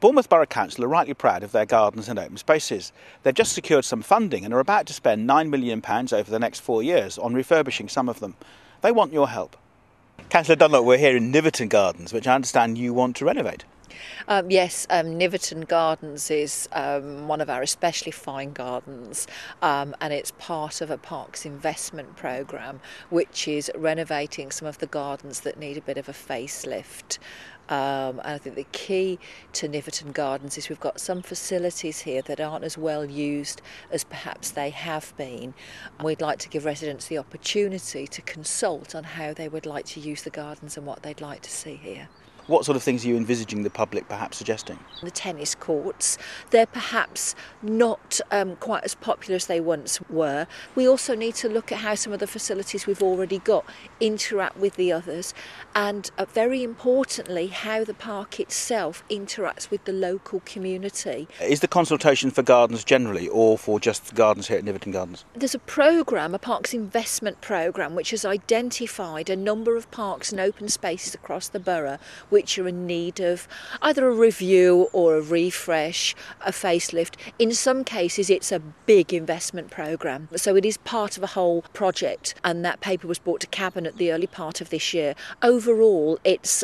Bournemouth Borough Council are rightly proud of their gardens and open spaces. They've just secured some funding and are about to spend £9 million over the next 4 years on refurbishing some of them. They want your help. Councillor Dunlop, we're here in Niverton Gardens, which I understand you want to renovate. Yes, Niverton Gardens is one of our especially fine gardens, and it's part of a parks investment programme which is renovating some of the gardens that need a bit of a facelift. And I think the key to Niverton Gardens is we've got some facilities here that aren't as well used as perhaps they have been. We'd like to give residents the opportunity to consult on how they would like to use the gardens and what they'd like to see here. What sort of things are you envisaging the public perhaps suggesting? The tennis courts, they're perhaps not quite as popular as they once were. We also need to look at how some of the facilities we've already got interact with the others, and very importantly how the park itself interacts with the local community. Is the consultation for gardens generally or for just gardens here at Niverton Gardens? There's a programme, a parks investment programme, which has identified a number of parks and open spaces across the borough which are in need of either a review or a refresh, a facelift. In some cases it's a big investment programme, so it is part of a whole project, and that paper was brought to Cabinet the early part of this year. Overall it's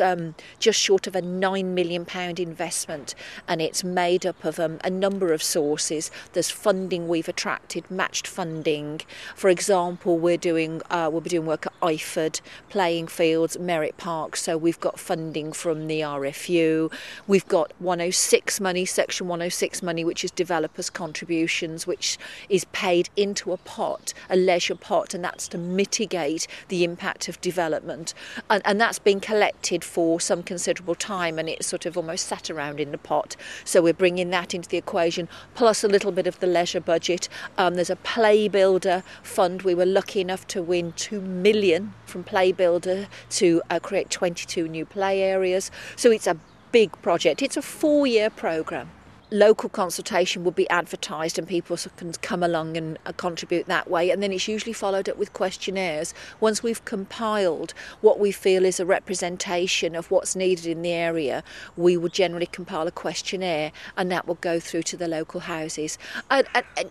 just short of a £9 million investment, and it's made up of a number of sources. There's funding we've attracted, matched funding. For example, we'll be doing work at Iford, playing fields, Merritt Park, so we've got funding from the RFU. We've got 106 money, Section 106 money, which is developers' contributions, which is paid into a pot, a leisure pot, and that's to mitigate the impact of development. And that's been collected for some considerable time, and it's sort of almost sat around in the pot. So we're bringing that into the equation, plus a little bit of the leisure budget. There's a Play Builder fund. We were lucky enough to win £2 million from Play Builder to create 22 new play areas. So it's a big project. It's a 4-year programme. Local consultation will be advertised and people can come along and contribute that way, and then it's usually followed up with questionnaires. Once we've compiled what we feel is a representation of what's needed in the area, we will generally compile a questionnaire, and that will go through to the local houses. And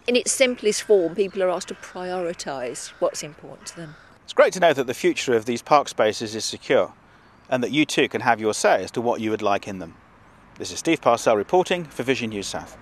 in its simplest form, people are asked to prioritise what's important to them. It's great to know that the future of these park spaces is secure, and that you too can have your say as to what you would like in them. This is Steve Parcell reporting for Vision News South.